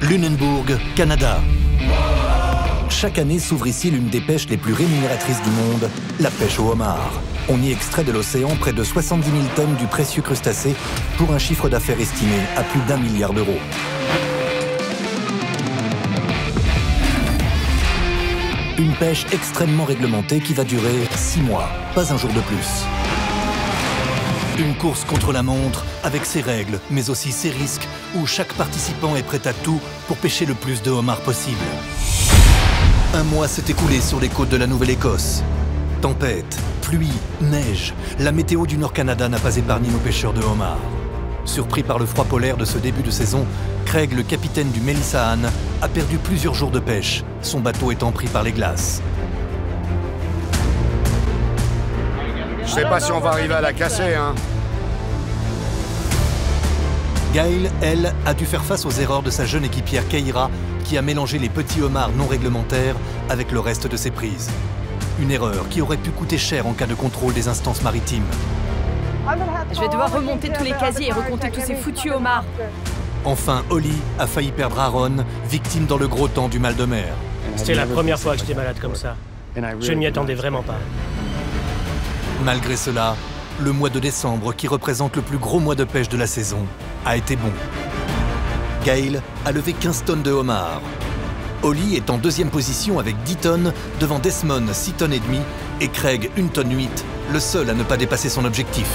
Lunenburg, Canada. Chaque année s'ouvre ici l'une des pêches les plus rémunératrices du monde, la pêche au homard. On y extrait de l'océan près de 70 000 tonnes du précieux crustacé pour un chiffre d'affaires estimé à plus d'1 milliard d'euros. Une pêche extrêmement réglementée qui va durer 6 mois, pas un jour de plus. Une course contre la montre, avec ses règles, mais aussi ses risques, où chaque participant est prêt à tout pour pêcher le plus de homards possible. Un mois s'est écoulé sur les côtes de la Nouvelle-Écosse. Tempête, pluie, neige, la météo du Nord-Canada n'a pas épargné nos pêcheurs de homards. Surpris par le froid polaire de ce début de saison, Craig, le capitaine du Melissa Ann, a perdu plusieurs jours de pêche, son bateau étant pris par les glaces. Je sais pas si on va arriver à la casser, hein. Gail, elle, a dû faire face aux erreurs de sa jeune équipière Keira, qui a mélangé les petits homards non réglementaires avec le reste de ses prises. Une erreur qui aurait pu coûter cher en cas de contrôle des instances maritimes. Je vais devoir remonter tous les casiers et recompter tous ces foutus homards. Enfin, Holly a failli perdre Aaron, victime dans le gros temps du mal de mer. C'était la première fois que j'étais malade comme ça. Je ne m'y attendais vraiment pas. Malgré cela, le mois de décembre, qui représente le plus gros mois de pêche de la saison, a été bon. Gail a levé 15 tonnes de homards. Holly est en deuxième position avec 10 tonnes devant Desmond 6 tonnes et demie et Craig 1 tonne 8, le seul à ne pas dépasser son objectif.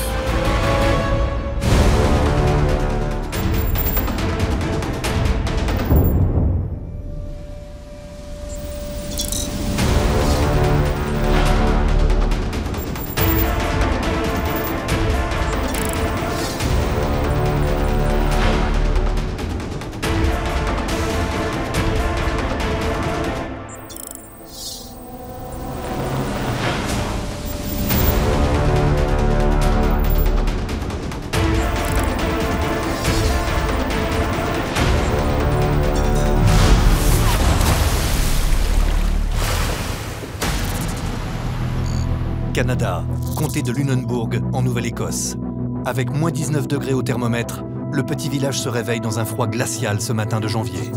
Canada, comté de Lunenburg, en Nouvelle-Écosse. Avec moins 19 degrés au thermomètre, le petit village se réveille dans un froid glacial ce matin de janvier.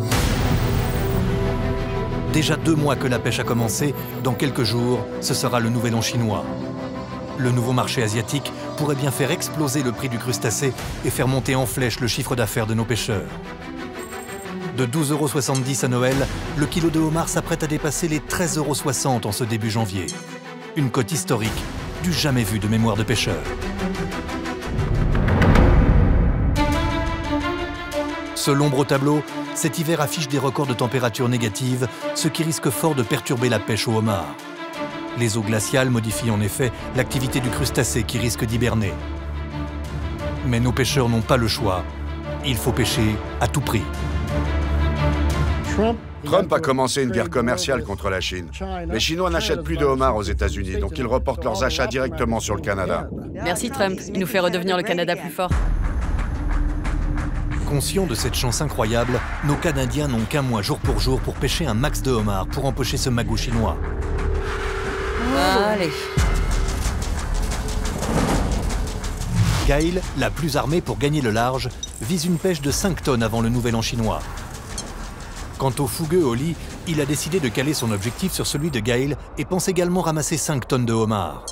Déjà 2 mois que la pêche a commencé, dans quelques jours, ce sera le nouvel an chinois. Le nouveau marché asiatique pourrait bien faire exploser le prix du crustacé et faire monter en flèche le chiffre d'affaires de nos pêcheurs. De 12,70 € à Noël, le kilo de homard s'apprête à dépasser les 13,60 € en ce début janvier. Une cote historique du jamais vu de mémoire de pêcheurs. Ce l'ombre au tableau, cet hiver affiche des records de température négatives, ce qui risque fort de perturber la pêche au homard. Les eaux glaciales modifient en effet l'activité du crustacé qui risque d'hiberner. Mais nos pêcheurs n'ont pas le choix. Il faut pêcher à tout prix. Trump a commencé une guerre commerciale contre la Chine. Les Chinois n'achètent plus de homards aux États-Unis, donc ils reportent leurs achats directement sur le Canada. Merci Trump, il nous fait redevenir le Canada plus fort. Conscients de cette chance incroyable, nos Canadiens n'ont qu'un mois jour pour pêcher un max de homards pour empocher ce magot chinois. Allez. Gail, la plus armée pour gagner le large, vise une pêche de 5 tonnes avant le nouvel an chinois. Quant au fougueux Holly, il a décidé de caler son objectif sur celui de Gail et pense également ramasser 5 tonnes de homards.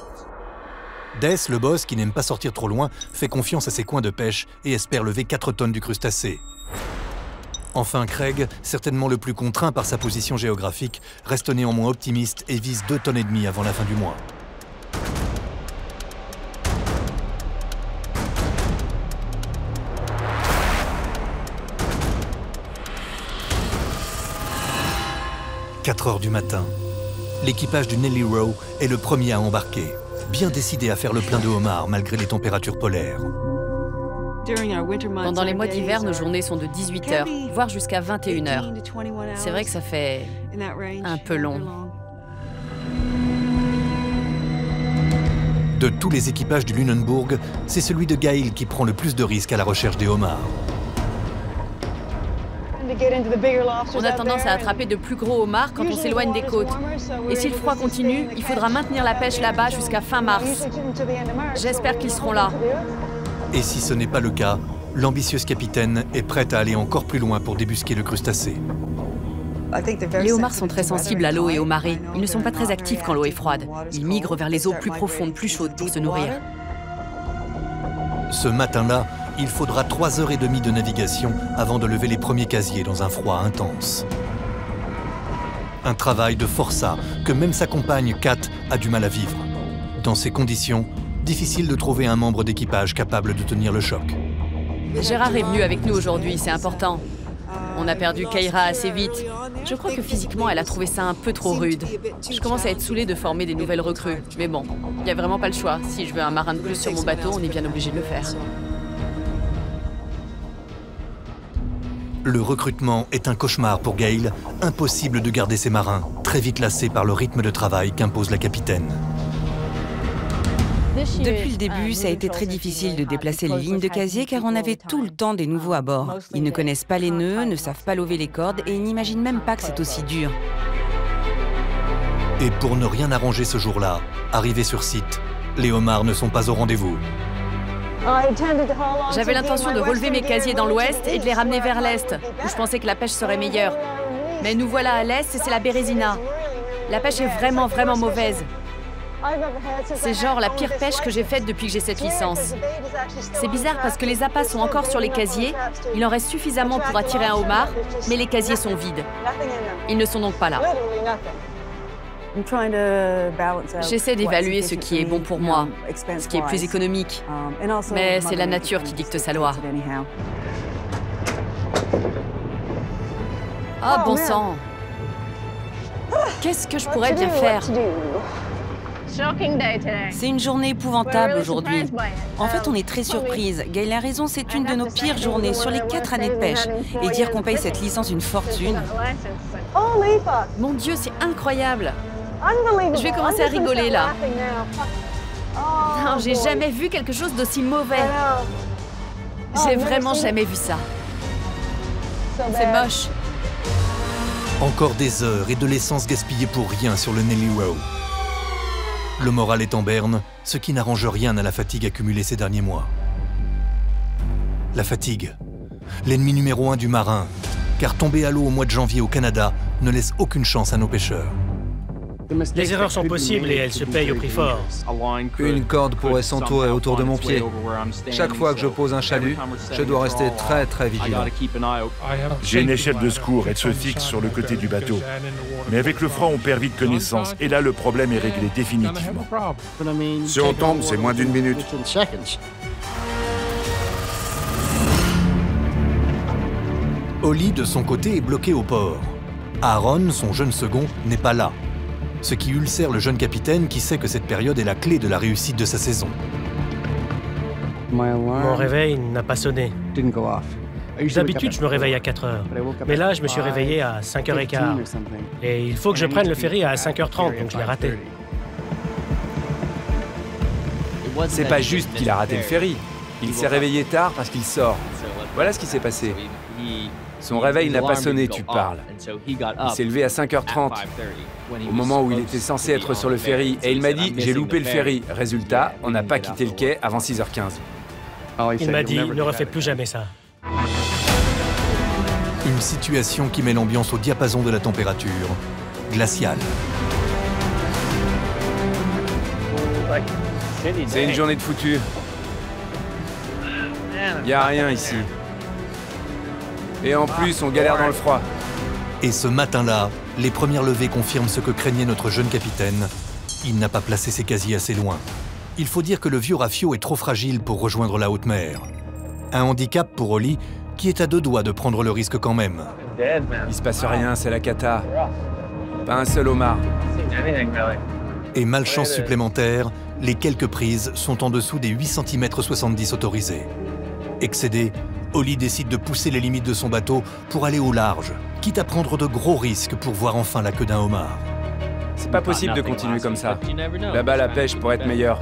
Des, le boss, qui n'aime pas sortir trop loin, fait confiance à ses coins de pêche et espère lever 4 tonnes du crustacé. Enfin, Craig, certainement le plus contraint par sa position géographique, reste néanmoins optimiste et vise 2 tonnes et demie avant la fin du mois. « 4 heures du matin. L'équipage du Nelly Rowe est le premier à embarquer, bien décidé à faire le plein de homards malgré les températures polaires. Pendant les mois d'hiver, nos journées sont de 18 heures, voire jusqu'à 21 heures. C'est vrai que ça fait un peu long. De tous les équipages du Lunenburg, c'est celui de Gail qui prend le plus de risques à la recherche des homards. On a tendance à attraper de plus gros homards quand on s'éloigne des côtes. Et si le froid continue, il faudra maintenir la pêche là-bas jusqu'à fin mars. J'espère qu'ils seront là. Et si ce n'est pas le cas, l'ambitieuse capitaine est prête à aller encore plus loin pour débusquer le crustacé. Les homards sont très sensibles à l'eau et aux marées. Ils ne sont pas très actifs quand l'eau est froide. Ils migrent vers les eaux plus profondes, plus chaudes pour se nourrir. Ce matin-là, il faudra 3h30 de navigation avant de lever les premiers casiers dans un froid intense. Un travail de forçat que même sa compagne, Kat, a du mal à vivre. Dans ces conditions, difficile de trouver un membre d'équipage capable de tenir le choc. Gérard est venu avec nous aujourd'hui, c'est important. On a perdu Keira assez vite. Je crois que physiquement, elle a trouvé ça un peu trop rude. Je commence à être saoulée de former des nouvelles recrues. Mais bon, il n'y a vraiment pas le choix. Si je veux un marin de plus sur mon bateau, on est bien obligé de le faire. Le recrutement est un cauchemar pour Gail. Impossible de garder ses marins, très vite lassés par le rythme de travail qu'impose la capitaine. Depuis le début, ça a été très difficile de déplacer les lignes de casier car on avait tout le temps des nouveaux à bord. Ils ne connaissent pas les nœuds, ne savent pas lever les cordes et ils n'imaginent même pas que c'est aussi dur. Et pour ne rien arranger ce jour-là, arrivés sur site, les homards ne sont pas au rendez-vous. J'avais l'intention de relever mes casiers dans l'ouest et de les ramener vers l'est, où je pensais que la pêche serait meilleure. Mais nous voilà à l'est et c'est la Bérésina. La pêche est vraiment mauvaise. C'est genre la pire pêche que j'ai faite depuis que j'ai cette licence. C'est bizarre parce que les appâts sont encore sur les casiers, il en reste suffisamment pour attirer un homard, mais les casiers sont vides. Ils ne sont donc pas là. J'essaie d'évaluer ce qui est bon pour moi, ce qui est plus économique, mais c'est la nature qui dicte sa loi. Ah, bon sang! Qu'est-ce que je pourrais bien faire? C'est une journée épouvantable aujourd'hui. En fait, on est très surprise. Gail a raison, c'est une de nos pires journées sur les 4 années de pêche. Et dire qu'on paye cette licence une fortune. Mon Dieu, c'est incroyable! Je vais commencer à rigoler là. Non, j'ai jamais vu quelque chose d'aussi mauvais. J'ai vraiment jamais vu ça. C'est moche. Encore des heures et de l'essence gaspillée pour rien sur le Nelly Row. Le moral est en berne, ce qui n'arrange rien à la fatigue accumulée ces derniers mois. La fatigue, l'ennemi numéro 1 du marin, car tomber à l'eau au mois de janvier au Canada ne laisse aucune chance à nos pêcheurs. Les erreurs sont possibles et elles se payent au prix fort. Une corde pourrait s'entourer autour de mon pied. Chaque fois que je pose un chalut, je dois rester très vigilant. J'ai une échelle de secours, elle se fixe sur le côté du bateau. Mais avec le froid, on perd vite connaissance, et là, le problème est réglé définitivement. Si on tombe, c'est moins d'1 minute. Holly, de son côté, est bloqué au port. Aaron, son jeune second, n'est pas là. Ce qui ulcère le jeune capitaine qui sait que cette période est la clé de la réussite de sa saison. Mon réveil n'a pas sonné. D'habitude, je me réveille à 4 heures. Mais là, je me suis réveillé à 5h15. Et il faut que je prenne le ferry à 5h30, donc je l'ai raté. C'est pas juste qu'il a raté le ferry. Il s'est réveillé tard parce qu'il sort. Voilà ce qui s'est passé. Son réveil n'a pas sonné, tu parles. Il s'est levé à 5h30, au moment où il était censé être sur le ferry, et il m'a dit « j'ai loupé le ferry ». Résultat, on n'a pas quitté le quai avant 6h15. Il m'a dit « ne refais plus jamais ça ». Une situation qui met l'ambiance au diapason de la température, glaciale. C'est une journée de foutu. Il n'y a rien ici. Et en plus, on galère dans le froid. Et ce matin-là, les premières levées confirment ce que craignait notre jeune capitaine. Il n'a pas placé ses casiers assez loin. Il faut dire que le vieux Rafio est trop fragile pour rejoindre la haute mer. Un handicap pour Holly, qui est à 2 doigts de prendre le risque quand même. Il se passe rien, c'est la cata. Pas un seul homard. Et malchance supplémentaire, les quelques prises sont en dessous des 8 cm 70 autorisés. Excédé, Holly décide de pousser les limites de son bateau pour aller au large, quitte à prendre de gros risques pour voir enfin la queue d'un homard. C'est pas possible de continuer comme ça. Là-bas, la pêche pourrait être meilleure.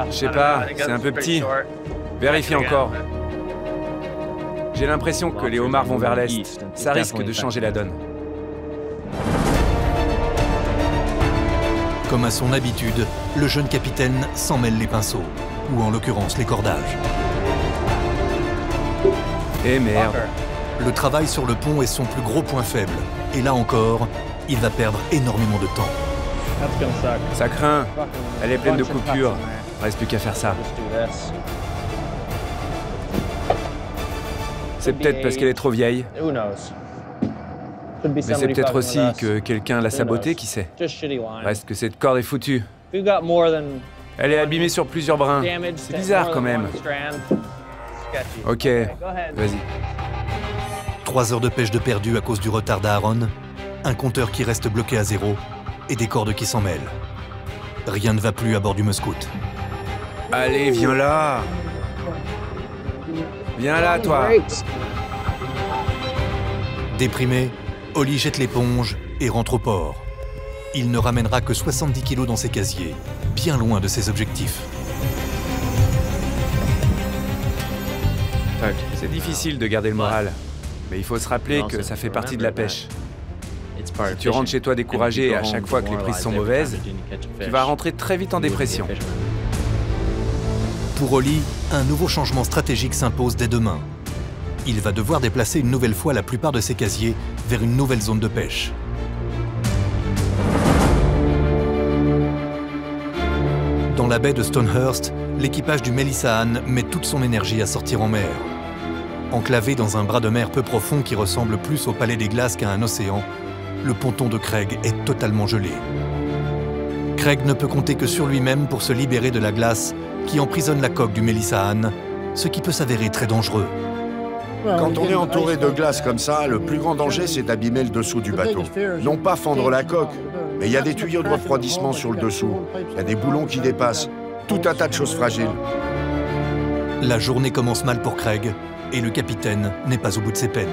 Je sais pas, c'est un peu petit. Vérifie encore. J'ai l'impression que les homards vont vers l'est. Ça risque de changer la donne. Comme à son habitude, le jeune capitaine s'en mêle les pinceaux, ou en l'occurrence les cordages. Eh merde. Le travail sur le pont est son plus gros point faible. Et là encore, il va perdre énormément de temps. Ça craint. Elle est pleine de coupures. Reste plus qu'à faire ça. C'est peut-être parce qu'elle est trop vieille. Mais c'est peut-être aussi que quelqu'un l'a sabotée, qui sait. Reste que cette corde est foutue. Elle est abîmée sur plusieurs brins. C'est bizarre quand même. Ok, vas-y. 3 heures de pêche de perdu à cause du retard d'Aaron, un compteur qui reste bloqué à 0 et des cordes qui s'en mêlent. Rien ne va plus à bord du Muscoot. Allez, viens là. Viens là, toi. Déprimé, Ollie jette l'éponge et rentre au port. Il ne ramènera que 70 kilos dans ses casiers, bien loin de ses objectifs. C'est difficile de garder le moral, mais il faut se rappeler que ça fait partie de la pêche. Si tu rentres chez toi découragé à chaque fois que les prises sont mauvaises, tu vas rentrer très vite en dépression. Pour Ollie, un nouveau changement stratégique s'impose dès demain. Il va devoir déplacer une nouvelle fois la plupart de ses casiers vers une nouvelle zone de pêche. Dans la baie de Stonehurst, l'équipage du Melissa Ann met toute son énergie à sortir en mer. Enclavé dans un bras de mer peu profond qui ressemble plus au palais des glaces qu'à un océan, le ponton de Craig est totalement gelé. Craig ne peut compter que sur lui-même pour se libérer de la glace qui emprisonne la coque du Melissa Ann, ce qui peut s'avérer très dangereux. Quand on est entouré de glace comme ça, le plus grand danger, c'est d'abîmer le dessous du bateau. Non pas fendre la coque, mais il y a des tuyaux de refroidissement sur le dessous. Il y a des boulons qui dépassent. Tout un tas de choses fragiles. La journée commence mal pour Craig et le capitaine n'est pas au bout de ses peines.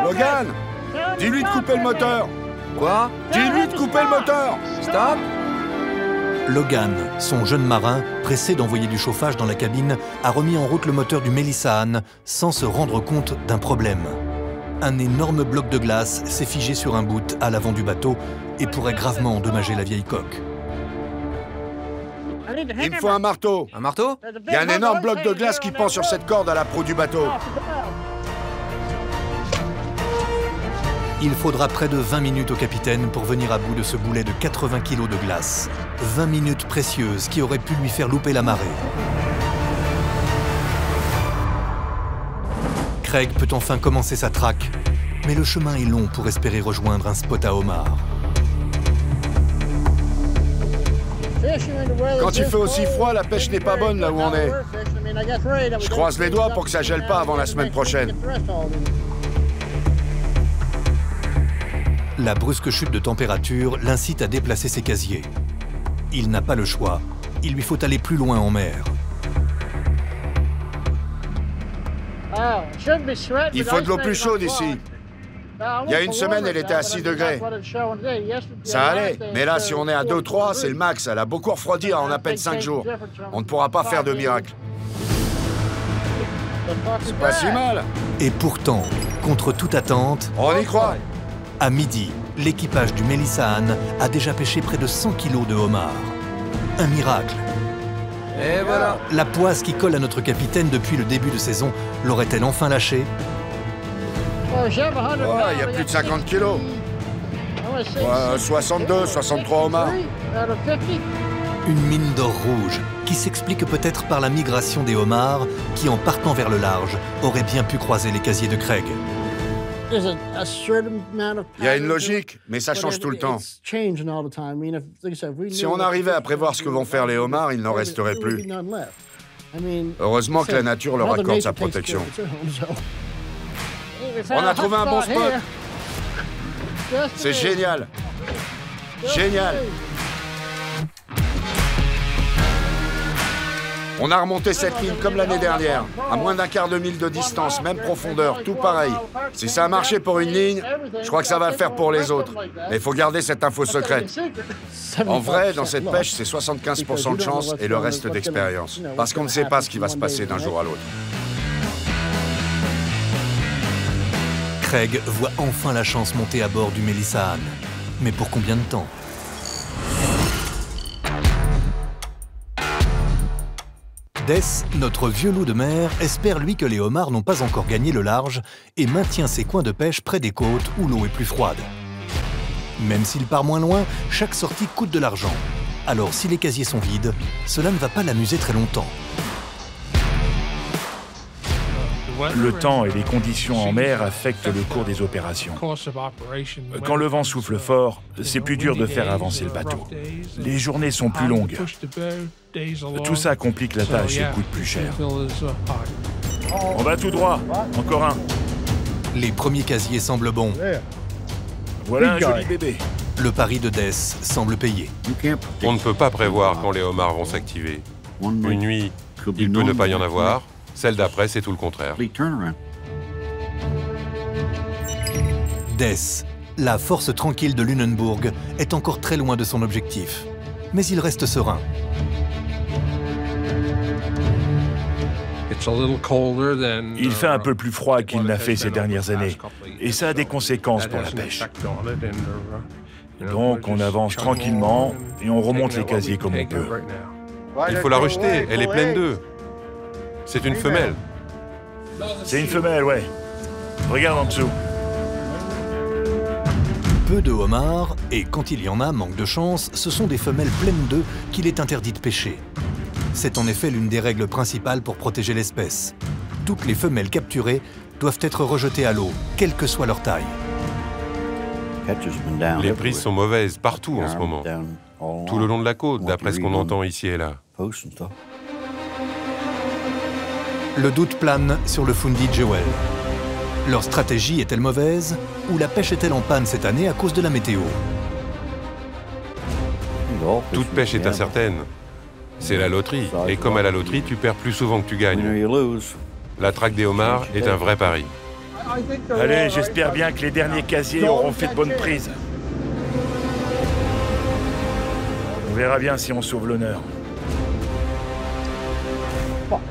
Logan, dis-lui de couper le moteur. Quoi? Dis-lui de couper le moteur. Stop! Logan, son jeune marin, pressé d'envoyer du chauffage dans la cabine, a remis en route le moteur du Melissa Ann sans se rendre compte d'un problème. Un énorme bloc de glace s'est figé sur un bout à l'avant du bateau et pourrait gravement endommager la vieille coque. Il me faut un marteau. Un marteau? Il y a un énorme bloc de glace qui pend sur cette corde à la proue du bateau. Il faudra près de 20 minutes au capitaine pour venir à bout de ce boulet de 80 kg de glace. 20 minutes précieuses qui auraient pu lui faire louper la marée. Craig peut enfin commencer sa traque, mais le chemin est long pour espérer rejoindre un spot à homards. Quand il fait aussi froid, la pêche n'est pas bonne là où on est. Je croise les doigts pour que ça gèle pas avant la semaine prochaine. La brusque chute de température l'incite à déplacer ses casiers. Il n'a pas le choix, il lui faut aller plus loin en mer. Il faut de l'eau plus chaude ici. Il y a une semaine, elle était à 6 degrés. Ça allait, mais là, si on est à 2-3, c'est le max. Elle a beaucoup refroidi en à peine 5 jours. On ne pourra pas faire de miracle. C'est pas si mal. Et pourtant, contre toute attente, On y croit. à midi, l'équipage du Melissa Ann a déjà pêché près de 100 kg de homards. Un miracle. Et voilà. La poisse qui colle à notre capitaine depuis le début de saison l'aurait-elle enfin lâché? Il y a plus de 50 kilos. 62, 63 homards. Une mine d'or rouge qui s'explique peut-être par la migration des homards qui, en partant vers le large, auraient bien pu croiser les casiers de Craig. Il y a une logique, mais ça change tout le temps. Si on arrivait à prévoir ce que vont faire les homards, il n'en resterait plus. Heureusement que la nature leur accorde sa protection. On a trouvé un bon spot. C'est génial. Génial. On a remonté cette ligne comme l'année dernière, à moins d'un quart de mille de distance, même profondeur, tout pareil. Si ça a marché pour une ligne, je crois que ça va le faire pour les autres. Mais il faut garder cette info secrète. En vrai, dans cette pêche, c'est 75% de chance et le reste d'expérience. Parce qu'on ne sait pas ce qui va se passer d'un jour à l'autre. Craig voit enfin la chance monter à bord du Melissa Ann. Mais pour combien de temps? Des, notre vieux loup de mer, espère lui que les homards n'ont pas encore gagné le large et maintient ses coins de pêche près des côtes où l'eau est plus froide. Même s'il part moins loin, chaque sortie coûte de l'argent. Alors si les casiers sont vides, cela ne va pas l'amuser très longtemps. Le temps et les conditions en mer affectent le cours des opérations. Quand le vent souffle fort, c'est plus dur de faire avancer le bateau. Les journées sont plus longues. Tout ça complique la tâche et coûte plus cher. On va tout droit. Encore un. Les premiers casiers semblent bons. Voilà un joli bébé. Le pari de Des semble payé. On ne peut pas prévoir quand les homards vont s'activer. Une nuit, il peut ne pas y en avoir. Celle d'après, c'est tout le contraire. Des, la force tranquille de Lunenburg, est encore très loin de son objectif. Mais il reste serein. Il fait un peu plus froid qu'il n'a fait ces dernières années. Et ça a des conséquences pour la pêche. Donc on avance tranquillement et on remonte les casiers comme on peut. Il faut la rejeter, elle est pleine d'œufs. C'est une femelle. C'est une femelle, ouais. Regarde en dessous. Peu de homards, et quand il y en a, manque de chance, ce sont des femelles pleines d'œufs qu'il est interdit de pêcher. C'est en effet l'une des règles principales pour protéger l'espèce. Toutes les femelles capturées doivent être rejetées à l'eau, quelle que soit leur taille. Les prises sont mauvaises partout en ce moment. Tout le long de la côte, d'après ce qu'on entend ici et là. Le doute plane sur le Fundy Jewel. Leur stratégie est-elle mauvaise ou la pêche est-elle en panne cette année à cause de la météo? Toute pêche est incertaine. C'est la loterie. Et comme à la loterie, tu perds plus souvent que tu gagnes. La traque des homards est un vrai pari. Allez, j'espère bien que les derniers casiers auront fait de bonnes prises. On verra bien si on sauve l'honneur.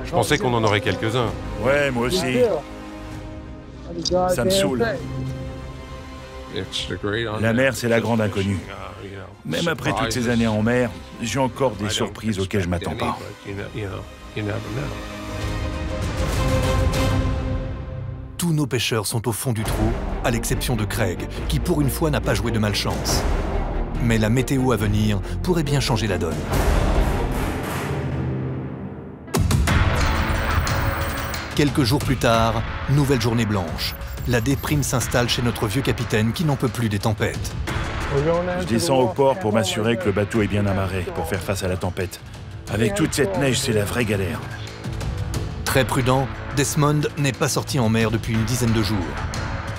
Je pensais qu'on en aurait quelques-uns. Ouais, moi aussi. Ça me saoule. La mer, c'est la grande inconnue. Même après toutes ces années en mer, j'ai encore des surprises auxquelles je m'attends pas. Tous nos pêcheurs sont au fond du trou, à l'exception de Craig, qui pour une fois n'a pas joué de malchance. Mais la météo à venir pourrait bien changer la donne. Quelques jours plus tard, nouvelle journée blanche. La déprime s'installe chez notre vieux capitaine qui n'en peut plus des tempêtes. Je descends au port pour m'assurer que le bateau est bien amarré pour faire face à la tempête. Avec toute cette neige, c'est la vraie galère. Très prudent, Desmond n'est pas sorti en mer depuis une dizaine de jours.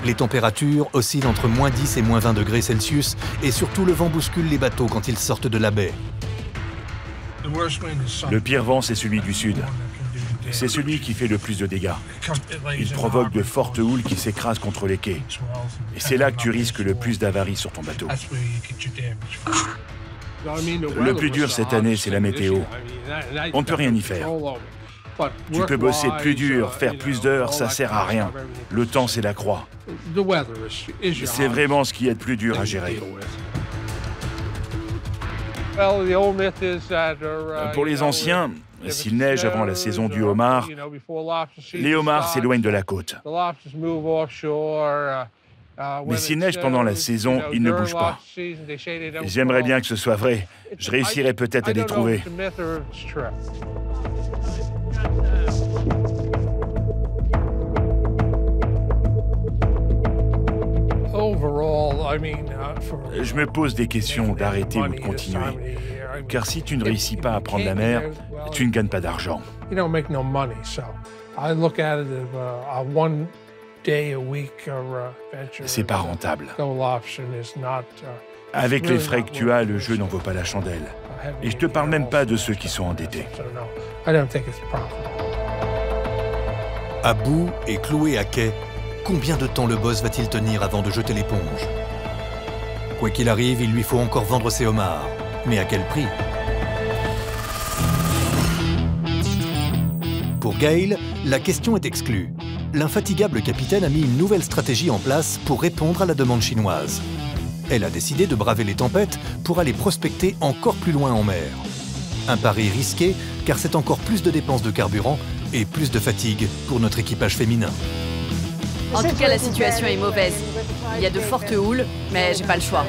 Les températures oscillent entre -10 et -20 degrés Celsius et surtout le vent bouscule les bateaux quand ils sortent de la baie. Le pire vent, c'est celui du sud. C'est celui qui fait le plus de dégâts. Il provoque de fortes houles qui s'écrasent contre les quais. Et c'est là que tu risques le plus d'avaries sur ton bateau. Le plus dur cette année, c'est la météo. On ne peut rien y faire. Tu peux bosser plus dur, faire plus d'heures, ça sert à rien. Le temps, c'est la croix. C'est vraiment ce qui est le plus dur à gérer. Pour les anciens, s'il neige avant la saison du homard, les homards s'éloignent de la côte. Mais s'il neige pendant la saison, ils ne bougent pas. J'aimerais bien que ce soit vrai. Je réussirais peut-être à les trouver. Je me pose des questions d'arrêter ou de continuer. Car si tu ne réussis pas à prendre la mer, tu ne gagnes pas d'argent. C'est pas rentable. Avec les frais que tu as, le jeu n'en vaut pas la chandelle. Et je te parle même pas de ceux qui sont endettés. À bout et cloué à quai, combien de temps le boss va-t-il tenir avant de jeter l'éponge? Quoi qu'il arrive, il lui faut encore vendre ses homards. Mais à quel prix? Pour Gale, la question est exclue. l'infatigable capitaine a mis une nouvelle stratégie en place pour répondre à la demande chinoise. Elle a décidé de braver les tempêtes pour aller prospecter encore plus loin en mer. Un pari risqué, car c'est encore plus de dépenses de carburant et plus de fatigue pour notre équipage féminin. En tout cas, la situation est mauvaise. Il y a de fortes houles, mais j'ai pas le choix.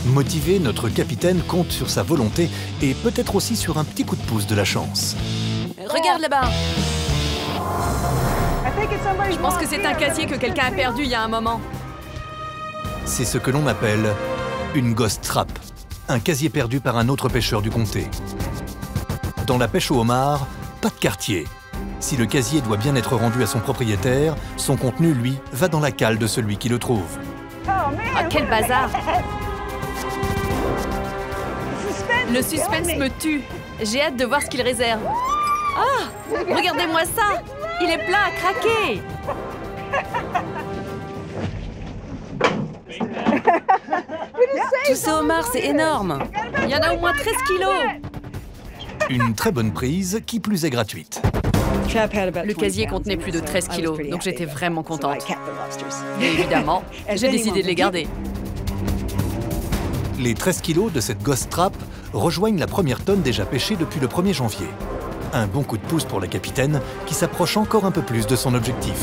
Motivé, notre capitaine compte sur sa volonté et peut-être aussi sur un petit coup de pouce de la chance. Regarde là-bas! Je pense que c'est un casier que quelqu'un a perdu il y a un moment. C'est ce que l'on appelle une ghost trap, un casier perdu par un autre pêcheur du comté. Dans la pêche au homard, pas de quartier. Si le casier doit bien être rendu à son propriétaire, son contenu, lui, va dans la cale de celui qui le trouve. Ah, quel bazar! Le suspense me tue. J'ai hâte de voir ce qu'il réserve. Ah! Regardez-moi ça! Il est plein à craquer! Tous ces homards, c'est énorme! Il y en a au moins 13 kilos! Une très bonne prise, qui plus est gratuite. Le casier contenait plus de 13 kilos, donc j'étais vraiment contente. Et évidemment, j'ai décidé de les garder. Les 13 kilos de cette ghost trap rejoignent la première tonne déjà pêchée depuis le 1er janvier. Un bon coup de pouce pour la capitaine, qui s'approche encore un peu plus de son objectif.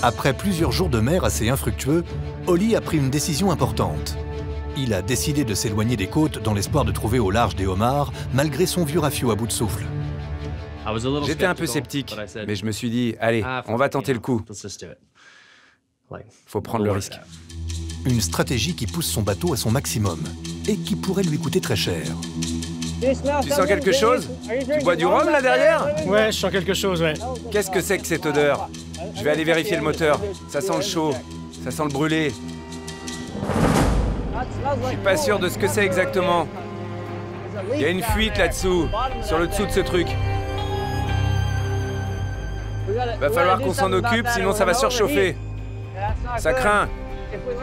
Après plusieurs jours de mer assez infructueux, Ollie a pris une décision importante. Il a décidé de s'éloigner des côtes dans l'espoir de trouver au large des homards, malgré son vieux rafio à bout de souffle. J'étais un peu sceptique, mais je me suis dit, allez, on va tenter le coup. Faut prendre le risque. Une stratégie qui pousse son bateau à son maximum et qui pourrait lui coûter très cher. Tu sens quelque chose? Tu bois du rhum là derrière? Ouais, je sens quelque chose, ouais. Qu'est-ce que c'est que cette odeur? Je vais aller vérifier le moteur. Ça sent le chaud, ça sent le brûlé. Je suis pas sûr de ce que c'est exactement. Il y a une fuite là-dessous, sur le dessous de ce truc. Va falloir qu'on s'en occupe, sinon ça va surchauffer. Ça craint.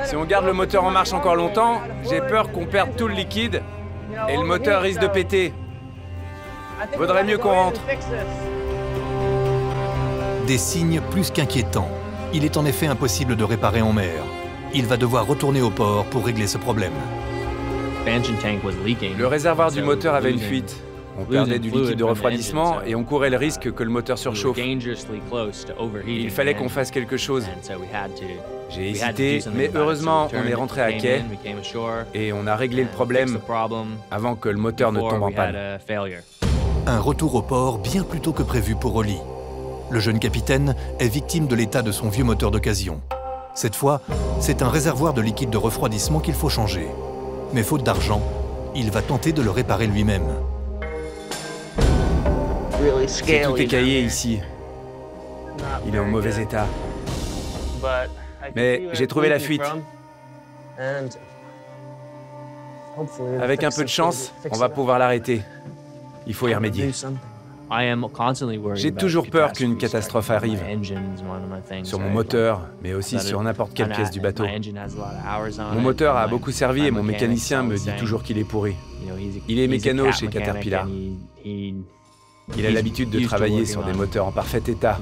Si on garde le moteur en marche encore longtemps, j'ai peur qu'on perde tout le liquide et le moteur risque de péter. Vaudrait mieux qu'on rentre. Des signes plus qu'inquiétants. Il est en effet impossible de réparer en mer. Il va devoir retourner au port pour régler ce problème. Le réservoir du moteur avait une fuite. On perdait du liquide de refroidissement et on courait le risque que le moteur surchauffe. Il fallait qu'on fasse quelque chose. J'ai hésité, mais heureusement, on est rentré à quai et on a réglé le problème avant que le moteur ne tombe en panne. Un retour au port bien plus tôt que prévu pour Ollie. Le jeune capitaine est victime de l'état de son vieux moteur d'occasion. Cette fois, c'est un réservoir de liquide de refroidissement qu'il faut changer. Mais faute d'argent, il va tenter de le réparer lui-même. C'est tout écaillé ici. Il est en mauvais état. Mais j'ai trouvé la fuite. Avec un peu de chance, on va pouvoir l'arrêter. Il faut y remédier. J'ai toujours peur qu'une catastrophe arrive. Sur mon moteur, mais aussi sur n'importe quelle pièce du bateau. Mon moteur a beaucoup servi et mon mécanicien me dit toujours qu'il est pourri. Il est mécano chez Caterpillar. Il a l'habitude de travailler sur des moteurs en parfait état.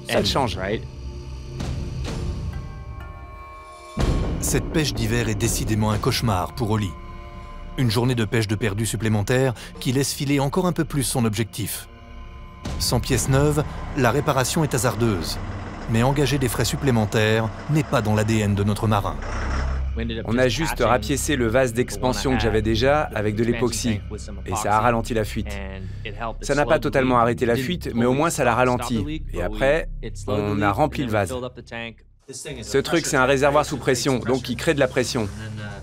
Ça le change. Cette pêche d'hiver est décidément un cauchemar pour Ollie. Une journée de pêche de perdu supplémentaire qui laisse filer encore un peu plus son objectif. Sans pièces neuves, la réparation est hasardeuse. Mais engager des frais supplémentaires n'est pas dans l'ADN de notre marin. On a juste rapiécé le vase d'expansion que j'avais déjà avec de l'époxy. Et ça a ralenti la fuite. Ça n'a pas totalement arrêté la fuite, mais au moins ça l'a ralenti. Et après, on a rempli le vase. Ce truc, c'est un réservoir sous pression, donc il crée de la pression.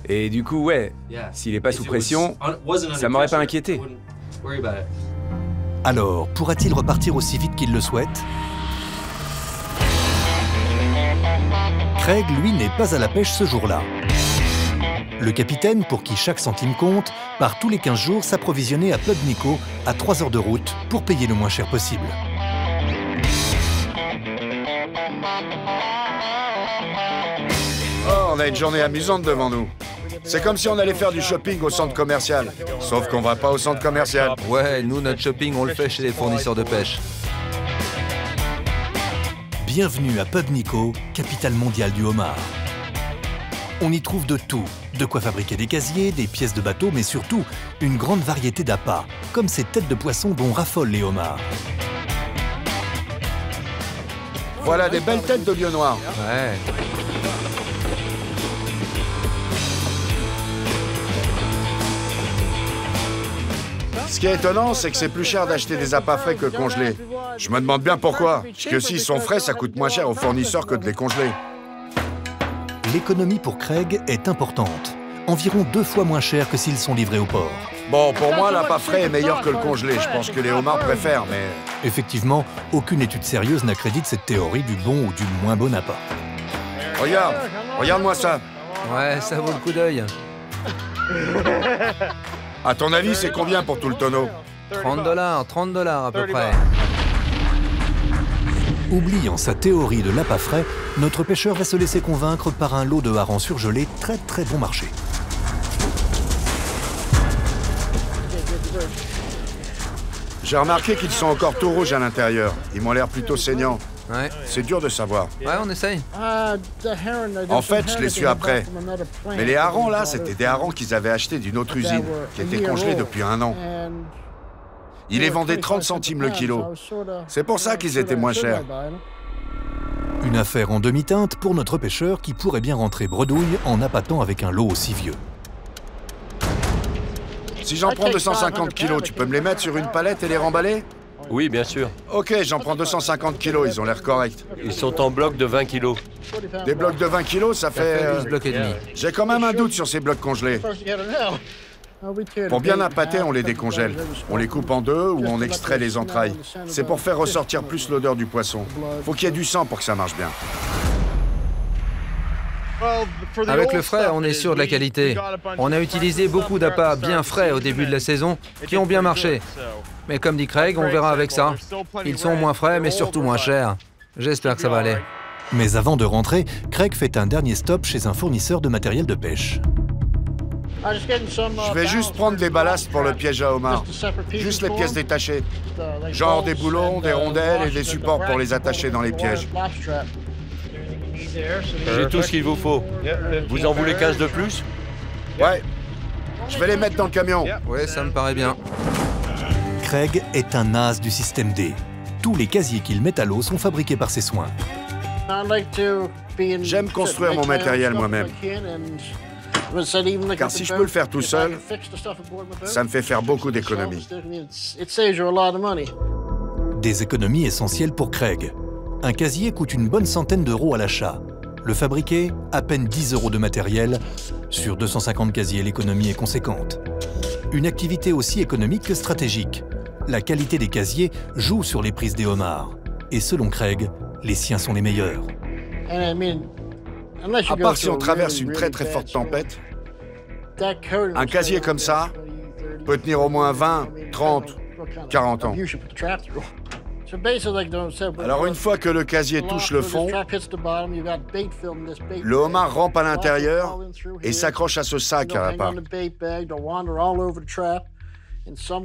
Et du coup, ouais, s'il n'est pas sous pression, ça m'aurait pas inquiété. Alors, pourra-t-il repartir aussi vite qu'il le souhaite? Craig, lui, n'est pas à la pêche ce jour-là. Le capitaine, pour qui chaque centime compte, part tous les 15 jours s'approvisionner à Plug Nico, à 3 heures de route, pour payer le moins cher possible. Oh, on a une journée amusante devant nous. C'est comme si on allait faire du shopping au centre commercial. Sauf qu'on va pas au centre commercial. Ouais, nous, notre shopping, on le fait chez les fournisseurs de pêche. Bienvenue à Pubnico, capitale mondiale du homard. On y trouve de tout. De quoi fabriquer des casiers, des pièces de bateau, mais surtout une grande variété d'appâts, comme ces têtes de poisson dont raffolent les homards. Voilà des belles têtes de lieu noir. Ouais. Ce qui est étonnant, c'est que c'est plus cher d'acheter des appâts frais que congelés. Je me demande bien pourquoi. Parce que s'ils sont frais, ça coûte moins cher aux fournisseurs que de les congeler. L'économie pour Craig est importante. Environ 2 fois moins cher que s'ils sont livrés au port. Bon, pour moi, l'appât frais est meilleur que le congelé. Je pense que les homards préfèrent, mais... Effectivement, aucune étude sérieuse n'accrédite cette théorie du bon ou du moins bon appât. Regarde, regarde-moi ça. Ouais, ça vaut le coup d'œil. À ton avis, c'est combien pour tout le tonneau? 30 $ à peu près. Oubliant sa théorie de l'appât frais, notre pêcheur va se laisser convaincre par un lot de harengs surgelés très bon marché. J'ai remarqué qu'ils sont encore tout rouges à l'intérieur. Ils m'ont l'air plutôt saignants. Ouais. C'est dur de savoir. Ouais, on essaye. En fait, je l'ai su après. Mais les harengs, là, c'était des harengs qu'ils avaient achetés d'une autre usine, qui était congelée depuis 1 an. Ils les vendaient 30 centimes le kilo. C'est pour ça qu'ils étaient moins chers. Une affaire en demi-teinte pour notre pêcheur qui pourrait bien rentrer bredouille en appâtant avec un lot aussi vieux. Si j'en prends 250 kilos, tu peux me les mettre sur une palette et les remballer? Oui, bien sûr. Ok, j'en prends 250 kilos, ils ont l'air corrects. Ils sont en blocs de 20 kilos. Des blocs de 20 kilos, ça fait... 12 blocs et demi. J'ai quand même un doute sur ces blocs congelés. Pour bien appâter, on les décongèle. On les coupe en 2 ou on extrait les entrailles. C'est pour faire ressortir plus l'odeur du poisson. Faut qu'il y ait du sang pour que ça marche bien. Avec le frais, on est sûr de la qualité. On a utilisé beaucoup d'appâts bien frais au début de la saison, qui ont bien marché. Mais comme dit Craig, on verra avec ça. Ils sont moins frais, mais surtout moins chers. J'espère que ça va aller. Mais avant de rentrer, Craig fait un dernier stop chez un fournisseur de matériel de pêche. Je vais juste prendre des ballasts pour le piège à homard. Juste les pièces détachées. Genre des boulons, des rondelles et des supports pour les attacher dans les pièges. J'ai tout ce qu'il vous faut. Vous en voulez 15 de plus? Ouais. Je vais les mettre dans le camion. Ouais, ça me paraît bien. Craig est un as du système D. Tous les casiers qu'il met à l'eau sont fabriqués par ses soins. J'aime construire mon matériel moi-même. Car si je peux le faire tout seul, ça me fait faire beaucoup d'économies. Des économies essentielles pour Craig. Un casier coûte une bonne centaine d'euros à l'achat. Le fabriquer, à peine 10 € de matériel. Sur 250 casiers, l'économie est conséquente. Une activité aussi économique que stratégique. La qualité des casiers joue sur les prises des homards. Et selon Craig, les siens sont les meilleurs. À part si on traverse une très forte tempête, un casier comme ça peut tenir au moins 20, 30, 40 ans. Alors une fois que le casier touche le fond, le homard rampe à l'intérieur et s'accroche à ce sac à appât.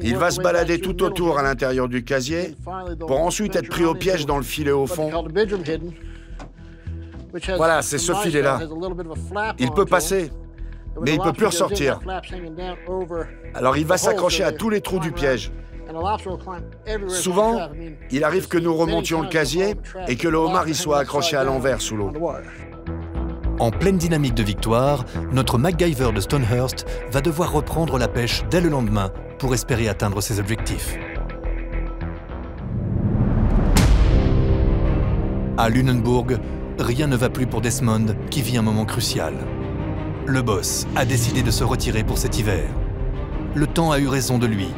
Il va se balader tout autour à l'intérieur du casier pour ensuite être pris au piège dans le filet au fond. Voilà, c'est ce filet-là. Il peut passer, mais il ne peut plus ressortir. Alors il va s'accrocher à tous les trous du piège. Souvent, il arrive que nous remontions le casier et que le homard y soit accroché à l'envers sous l'eau. En pleine dynamique de victoire, notre MacGyver de Stonehurst va devoir reprendre la pêche dès le lendemain pour espérer atteindre ses objectifs. À Lunenburg, rien ne va plus pour Desmond, qui vit un moment crucial. Le boss a décidé de se retirer pour cet hiver. Le temps a eu raison de lui.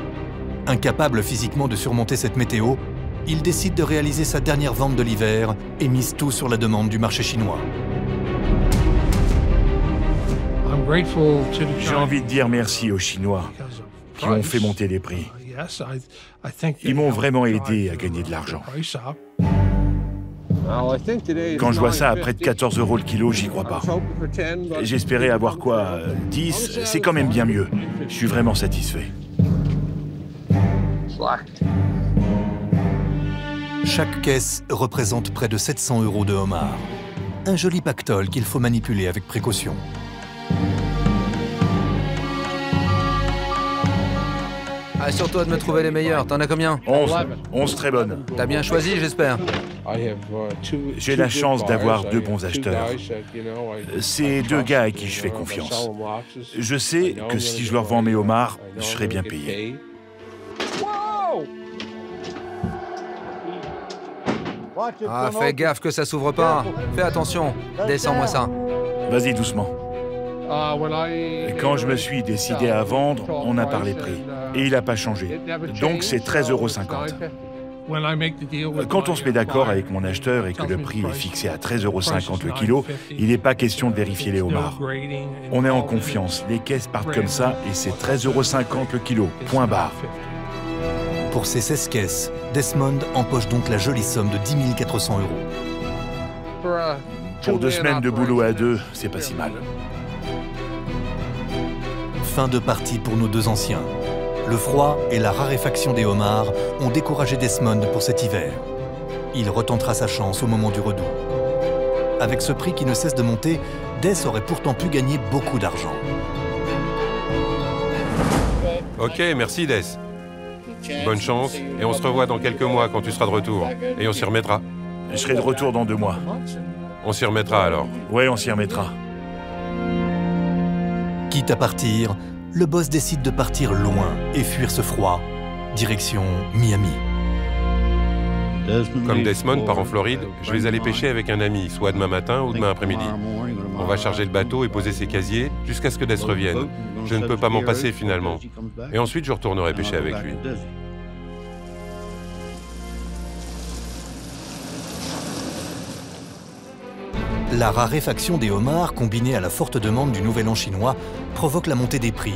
Incapable physiquement de surmonter cette météo, il décide de réaliser sa dernière vente de l'hiver et mise tout sur la demande du marché chinois. J'ai envie de dire merci aux Chinois qui ont fait monter les prix. Ils m'ont vraiment aidé à gagner de l'argent. Quand je vois ça à près de 14 € le kilo, j'y crois pas. J'espérais avoir quoi, 10? C'est quand même bien mieux. Je suis vraiment satisfait. Chaque caisse représente près de 700 € de homard. Un joli pactole qu'il faut manipuler avec précaution. Assure-toi de me trouver les meilleurs. T'en as combien? 11 très bonnes. T'as bien choisi, j'espère. J'ai la chance d'avoir 2 bons acheteurs. C'est 2 gars à qui je fais confiance. Je sais que si je leur vends mes homards, je serai bien payé. Ah, fais gaffe que ça s'ouvre pas. Fais attention. Descends-moi ça. Vas-y doucement. Quand je me suis décidé à vendre, on a parlé prix. Et il n'a pas changé. Donc c'est 13,50 €. Quand on se met d'accord avec mon acheteur et que le prix est fixé à 13,50 € le kilo, il n'est pas question de vérifier les homards. On est en confiance. Les caisses partent comme ça et c'est 13,50 € le kilo. Point barre. Pour ces 16 caisses, Desmond empoche donc la jolie somme de 10 400 €. Pour 2 semaines de boulot à 2, c'est pas si mal. Fin de partie pour nos 2 anciens. Le froid et la raréfaction des homards ont découragé Desmond pour cet hiver. Il retentera sa chance au moment du redout. Avec ce prix qui ne cesse de monter, Des aurait pourtant pu gagner beaucoup d'argent. Ok, merci Des. Bonne chance, et on se revoit dans quelques mois quand tu seras de retour. Et on s'y remettra. Je serai de retour dans 2 mois. On s'y remettra alors. Ouais, on s'y remettra. Quitte à partir, le boss décide de partir loin et fuir ce froid. Direction Miami. Comme Desmond part en Floride, je vais aller pêcher avec un ami, soit demain matin ou demain après-midi. On va charger le bateau et poser ses casiers jusqu'à ce que Des revienne. Je ne peux pas m'en passer finalement. Et ensuite, je retournerai pêcher avec lui. La raréfaction des homards, combinée à la forte demande du Nouvel An chinois, provoque la montée des prix.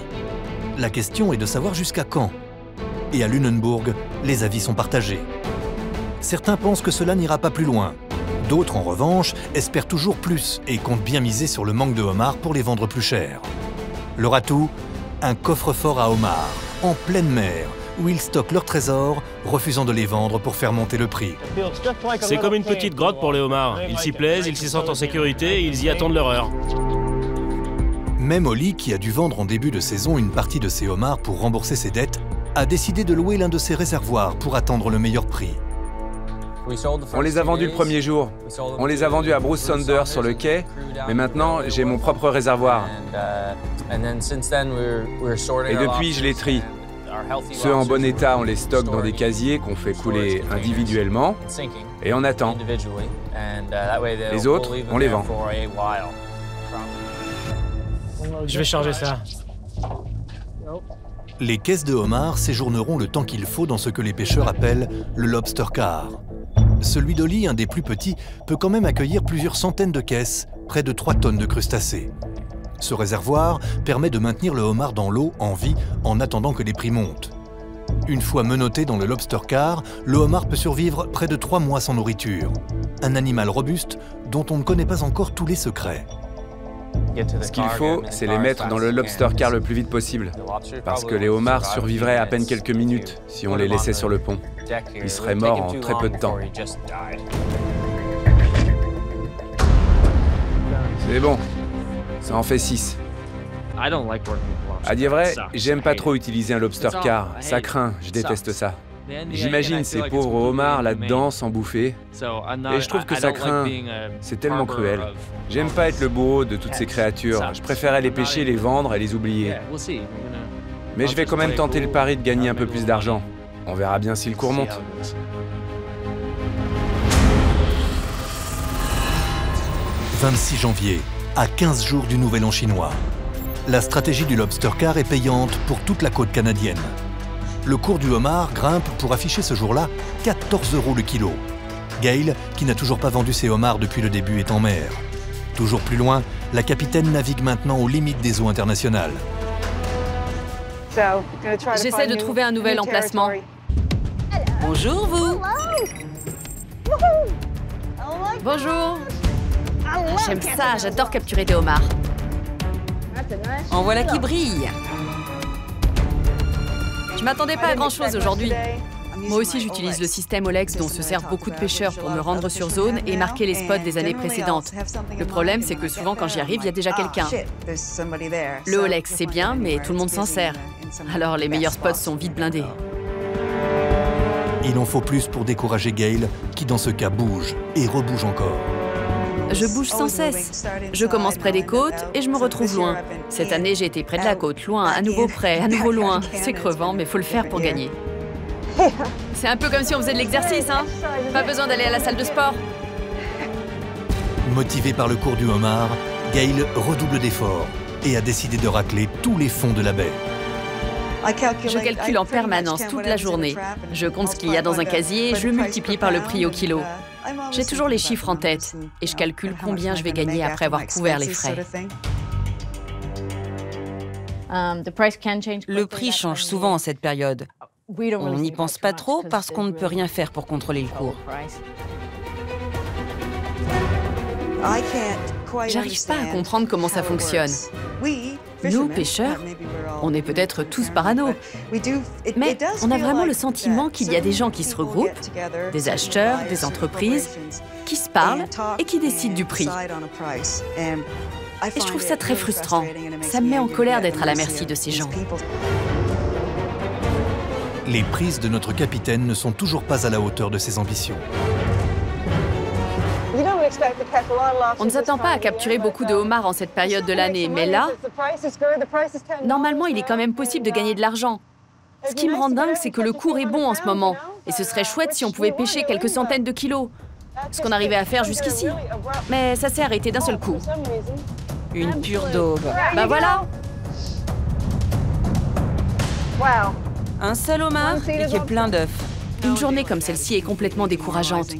La question est de savoir jusqu'à quand. Et à Lunenburg, les avis sont partagés. Certains pensent que cela n'ira pas plus loin. D'autres, en revanche, espèrent toujours plus et comptent bien miser sur le manque de homards pour les vendre plus cher. Leur atout, un coffre-fort à homards, en pleine mer, où ils stockent leurs trésors, refusant de les vendre pour faire monter le prix. C'est comme une petite grotte pour les homards. Ils s'y plaisent, ils s'y sentent en sécurité et ils y attendent leur heure. Même Oli, qui a dû vendre en début de saison une partie de ses homards pour rembourser ses dettes, a décidé de louer l'un de ses réservoirs pour attendre le meilleur prix. On les a vendus le premier jour. On les a vendus à Bruce Saunders sur le quai, mais maintenant j'ai mon propre réservoir. Et depuis, je les trie. Ceux en bon état, on les stocke dans des casiers qu'on fait couler individuellement et on attend. Les autres, on les vend. Je vais charger ça. Les caisses de homards séjourneront le temps qu'il faut dans ce que les pêcheurs appellent le lobster car. Celui d'Oli, un des plus petits, peut quand même accueillir plusieurs centaines de caisses, près de 3 tonnes de crustacés. Ce réservoir permet de maintenir le homard dans l'eau en vie en attendant que les prix montent. Une fois menotté dans le lobster car, le homard peut survivre près de 3 mois sans nourriture. Un animal robuste dont on ne connaît pas encore tous les secrets. Ce qu'il faut, c'est les mettre dans le lobster car le plus vite possible. Parce que les homards survivraient à peine quelques minutes si on les laissait sur le pont. Ils seraient morts en très peu de temps. C'est bon. Ça en fait 6. À dire vrai, j'aime pas trop utiliser un lobster car. Ça craint, je déteste ça. J'imagine ces pauvres homards là-dedans sans bouffer. Et je trouve que ça craint. C'est tellement cruel. J'aime pas être le bourreau de toutes ces créatures. Je préférais les pêcher, les vendre et les oublier. Mais je vais quand même tenter le pari de gagner un peu plus d'argent. On verra bien si le cours monte. « 26 janvier, à 15 jours du Nouvel An chinois. La stratégie du lobster car est payante pour toute la côte canadienne. Le cours du homard grimpe pour afficher ce jour-là 14 € le kilo. Gail, qui n'a toujours pas vendu ses homards depuis le début, est en mer. Toujours plus loin, la capitaine navigue maintenant aux limites des eaux internationales. J'essaie de trouver un nouvel emplacement. Bonjour, vous. Bonjour. J'aime ça, j'adore capturer des homards. En voilà qui brille. Je m'attendais pas à grand-chose aujourd'hui. Moi aussi, j'utilise le système Olex dont se servent beaucoup de pêcheurs pour me rendre sur zone et marquer les spots des années précédentes. Le problème, c'est que souvent, quand j'y arrive, il y a déjà quelqu'un. Le Olex, c'est bien, mais tout le monde s'en sert. Alors, les meilleurs spots sont vite blindés. Il en faut plus pour décourager Gail, qui dans ce cas bouge et rebouge encore. Je bouge sans cesse. Je commence près des côtes et je me retrouve loin. Cette année, j'ai été près de la côte, loin, à nouveau près, à nouveau loin. C'est crevant, mais faut le faire pour gagner. C'est un peu comme si on faisait de l'exercice, hein? Pas besoin d'aller à la salle de sport. Motivé par le cours du homard, Gail redouble d'efforts et a décidé de racler tous les fonds de la baie. Je calcule en permanence toute la journée. Je compte ce qu'il y a dans un casier et je le multiplie par le prix au kilo. J'ai toujours les chiffres en tête et je calcule combien je vais gagner après avoir couvert les frais. Le prix change souvent en cette période. On n'y pense pas trop parce qu'on ne peut rien faire pour contrôler le cours. J'arrive pas à comprendre comment ça fonctionne. Nous, pêcheurs, on est peut-être tous parano, mais on a vraiment le sentiment qu'il y a des gens qui se regroupent, des acheteurs, des entreprises, qui se parlent et qui décident du prix. Et je trouve ça très frustrant. Ça me met en colère d'être à la merci de ces gens. Les prises de notre capitaine ne sont toujours pas à la hauteur de ses ambitions. On ne s'attend pas à capturer beaucoup de homards en cette période de l'année, mais là, normalement, il est quand même possible de gagner de l'argent. Ce qui me rend dingue, c'est que le cours est bon en ce moment. Et ce serait chouette si on pouvait pêcher quelques centaines de kilos. Ce qu'on arrivait à faire jusqu'ici. Mais ça s'est arrêté d'un seul coup. Une pure daube. Bah voilà! Un seul homard et qui est plein d'œufs. Une journée comme celle-ci est complètement décourageante.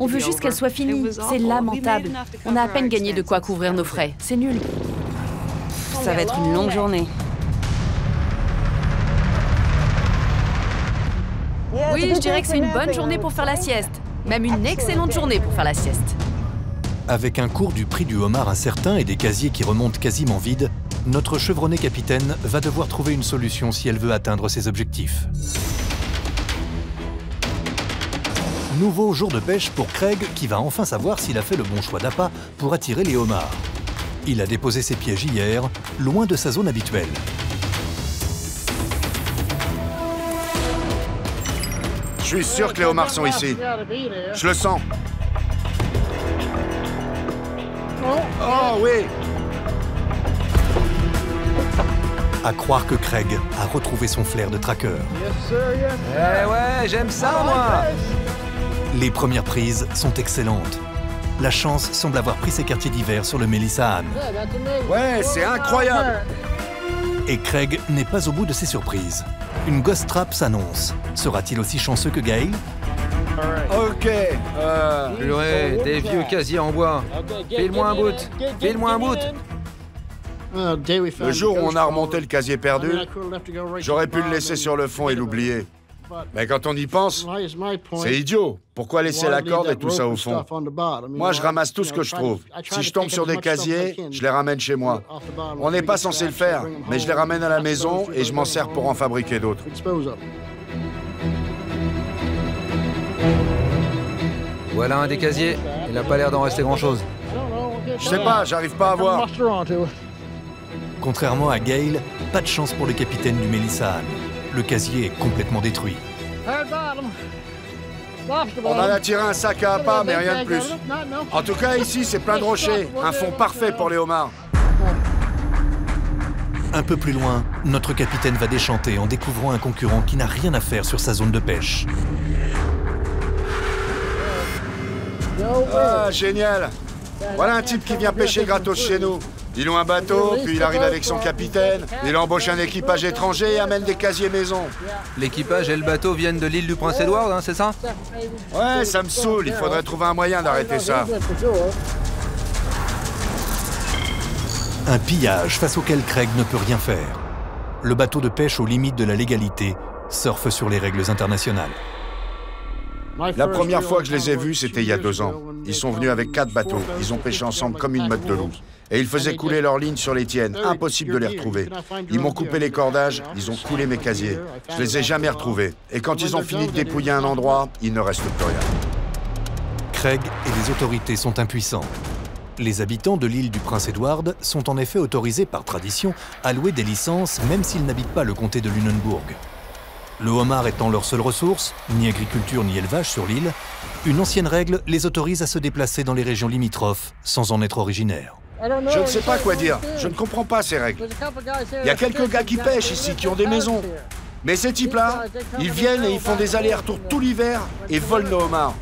On veut juste qu'elle soit finie. C'est lamentable. On a à peine gagné de quoi couvrir nos frais. C'est nul. Ça va être une longue journée. Oui, je dirais que c'est une bonne journée pour faire la sieste. Même une excellente journée pour faire la sieste. Avec un cours du prix du homard incertain et des casiers qui remontent quasiment vides, notre chevronné capitaine va devoir trouver une solution si elle veut atteindre ses objectifs. Nouveau jour de pêche pour Craig qui va enfin savoir s'il a fait le bon choix d'appât pour attirer les homards. Il a déposé ses pièges hier, loin de sa zone habituelle. Je suis sûr que les homards sont ici. Je le sens. Oh oui! À croire que Craig a retrouvé son flair de tracker. Eh ouais, j'aime ça, moi! Les premières prises sont excellentes. La chance semble avoir pris ses quartiers d'hiver sur le Melissa Anne. Ouais, c'est incroyable! Et Craig n'est pas au bout de ses surprises. Une ghost trap s'annonce. Sera-t-il aussi chanceux que Gail? Ok. Purée, des vieux casiers en bois. File-moi un bout. File-moi un bout. Le jour où on a remonté le casier perdu, j'aurais pu le laisser sur le fond et l'oublier. Mais quand on y pense, c'est idiot. Pourquoi laisser la corde et tout ça au fond? Moi, je ramasse tout ce que je trouve. Si je tombe sur des casiers, je les ramène chez moi. On n'est pas censé le faire, mais je les ramène à la maison et je m'en sers pour en fabriquer d'autres. Voilà un des casiers. Il n'a pas l'air d'en rester grand-chose. Je sais pas, j'arrive pas à voir. Contrairement à Gail, pas de chance pour le capitaine du Melissa Anne. Le casier est complètement détruit. On en a tiré un sac à appât, mais rien de plus. En tout cas, ici, c'est plein de rochers. Un fond parfait pour les homards. Un peu plus loin, notre capitaine va déchanter en découvrant un concurrent qui n'a rien à faire sur sa zone de pêche. Ah, génial! Voilà un type qui vient pêcher gratos chez nous. Il loue un bateau, puis il arrive avec son capitaine. Il embauche un équipage étranger et amène des casiers maison. L'équipage et le bateau viennent de l'île du Prince-Édouard, hein, c'est ça? Ouais, ça me saoule. Il faudrait trouver un moyen d'arrêter ça. Un pillage face auquel Craig ne peut rien faire. Le bateau de pêche aux limites de la légalité surfe sur les règles internationales. La première fois que je les ai vus, c'était il y a 2 ans. Ils sont venus avec 4 bateaux. Ils ont pêché ensemble comme une meute de loups. Et ils faisaient couler leurs lignes sur les tiennes. Impossible de les retrouver. Ils m'ont coupé les cordages, ils ont coulé mes casiers. Je les ai jamais retrouvés. Et quand ils ont fini de dépouiller un endroit, il ne reste plus rien. Craig et les autorités sont impuissants. Les habitants de l'île du Prince-Édouard sont en effet autorisés par tradition à louer des licences même s'ils n'habitent pas le comté de Lunenburg. Le homard étant leur seule ressource, ni agriculture ni élevage sur l'île, une ancienne règle les autorise à se déplacer dans les régions limitrophes sans en être originaires. Je ne sais pas quoi dire. Je ne comprends pas ces règles. Il y a quelques gars qui pêchent ici, qui ont des maisons. Mais ces types-là, ils viennent et ils font des allers-retours tout l'hiver et volent nos homards.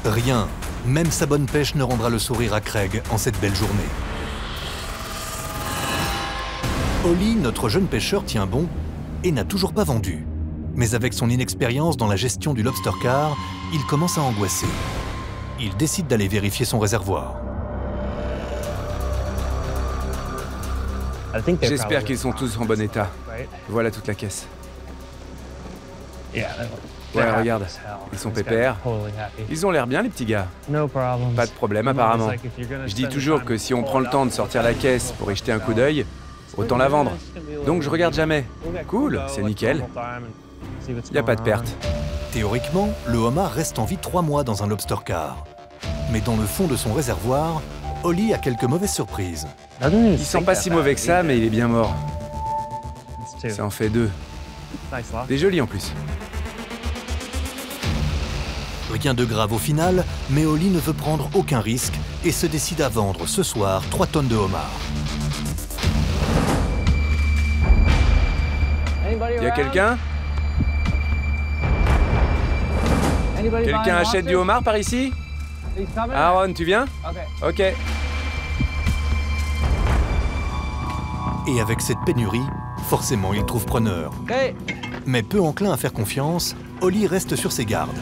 Rien, même sa bonne pêche ne rendra le sourire à Craig en cette belle journée. Holly, notre jeune pêcheur, tient bon et n'a toujours pas vendu. Mais avec son inexpérience dans la gestion du lobster car, il commence à angoisser. Il décide d'aller vérifier son réservoir. J'espère qu'ils sont tous en bon état. Voilà toute la caisse. Ouais, regarde, ils sont pépères. Ils ont l'air bien, les petits gars. Pas de problème, apparemment. Je dis toujours que si on prend le temps de sortir la caisse pour y jeter un coup d'œil, autant la vendre. Donc je regarde jamais. Cool, c'est nickel. Y a pas de perte. Théoriquement, le homard reste en vie 3 mois dans un lobster car. Mais dans le fond de son réservoir, Holly a quelques mauvaises surprises. Il sent pas si mauvais que ça, mais il est bien mort. Ça en fait 2. Des jolis en plus. Rien de grave au final, mais Holly ne veut prendre aucun risque et se décide à vendre ce soir 3 tonnes de homard. Y a quelqu'un? Quelqu'un achète du homard par ici? Aaron, tu viens? Ok. Et avec cette pénurie, forcément il trouve preneur. Mais peu enclin à faire confiance, Holly reste sur ses gardes.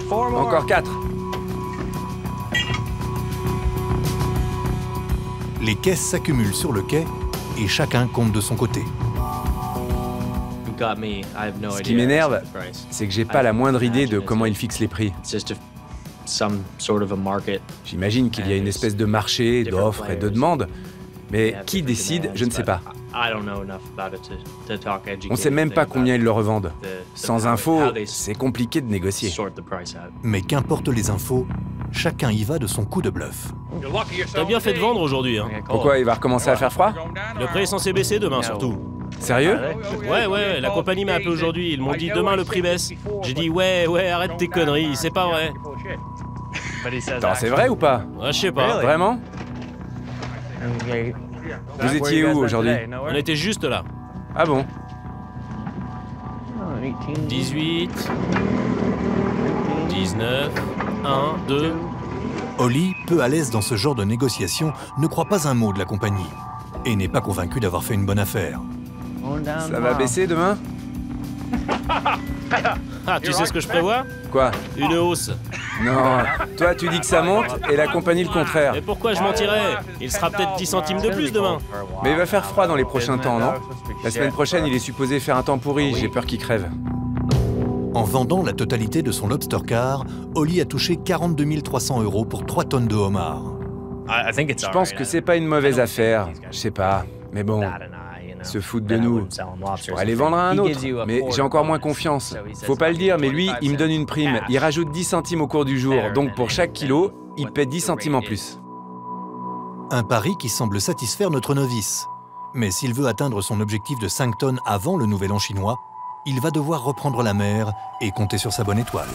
Encore 4. Les caisses s'accumulent sur le quai et chacun compte de son côté. Ce qui m'énerve, c'est que j'ai pas la moindre idée de comment ils fixent les prix. J'imagine qu'il y a une espèce de marché, d'offres et de demandes, mais qui décide, je ne sais pas. On sait même pas combien ils le revendent. Sans infos, c'est compliqué de négocier. Mais qu'importe les infos, chacun y va de son coup de bluff. T'as bien fait de vendre aujourd'hui, hein. Pourquoi, il va recommencer à faire froid? Le prix est censé baisser demain, surtout. Sérieux? Ouais, la compagnie m'a appelé aujourd'hui, ils m'ont dit demain le prix baisse. J'ai dit ouais, arrête tes conneries, c'est pas vrai. Attends, c'est vrai ou pas? Ouais, je sais pas. Vraiment? Vous étiez où aujourd'hui? On était juste là. Ah bon? 18... 19... 1, 2... Holly, peu à l'aise dans ce genre de négociation, ne croit pas un mot de la compagnie et n'est pas convaincu d'avoir fait une bonne affaire. Ça va baisser demain? Ah, tu sais ce que je prévois? Quoi? Une hausse. Non, toi tu dis que ça monte et la compagnie le contraire. Mais pourquoi je mentirais? Il sera peut-être 10 centimes de plus demain. Mais il va faire froid dans les prochains temps, non? La semaine prochaine, il est supposé faire un temps pourri, j'ai peur qu'il crève. En vendant la totalité de son lobster car, Holly a touché 42 300 € pour 3 tonnes de homard. Je pense que c'est pas une mauvaise affaire, je sais pas, mais bon, se foutre de nous. Je pourrais les vendre à un autre, mais j'ai encore moins confiance. Faut pas le dire, mais lui, il me donne une prime. Il rajoute 10 centimes au cours du jour, donc pour chaque kilo, il paie 10 centimes en plus. Un pari qui semble satisfaire notre novice. Mais s'il veut atteindre son objectif de 5 tonnes avant le Nouvel An chinois, il va devoir reprendre la mer et compter sur sa bonne étoile.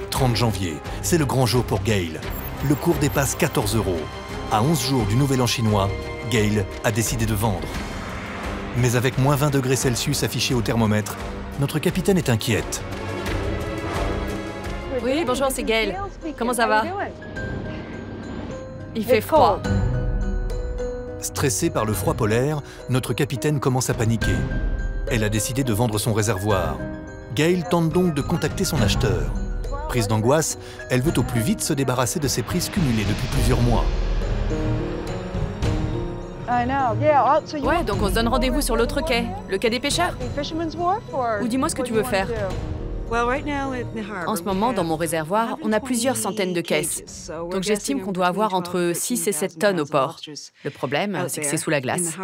30 janvier, c'est le grand jour pour Gail. Le cours dépasse 14 €. À 11 jours du Nouvel An chinois, Gail a décidé de vendre. Mais avec moins 20 degrés Celsius affichés au thermomètre, notre capitaine est inquiète. Oui, bonjour, c'est Gail. Comment ça va? Il fait froid. Stressée par le froid polaire, notre capitaine commence à paniquer. Elle a décidé de vendre son réservoir. Gail tente donc de contacter son acheteur. Prise d'angoisse, elle veut au plus vite se débarrasser de ses prises cumulées depuis plusieurs mois. Ouais, donc on se donne rendez-vous sur l'autre quai, le quai des pêcheurs. Ou dis-moi ce que tu veux faire. En ce moment, dans mon réservoir, on a plusieurs centaines de caisses. Donc j'estime qu'on doit avoir entre 6 et 7 tonnes au port. Le problème, c'est que c'est sous la glace.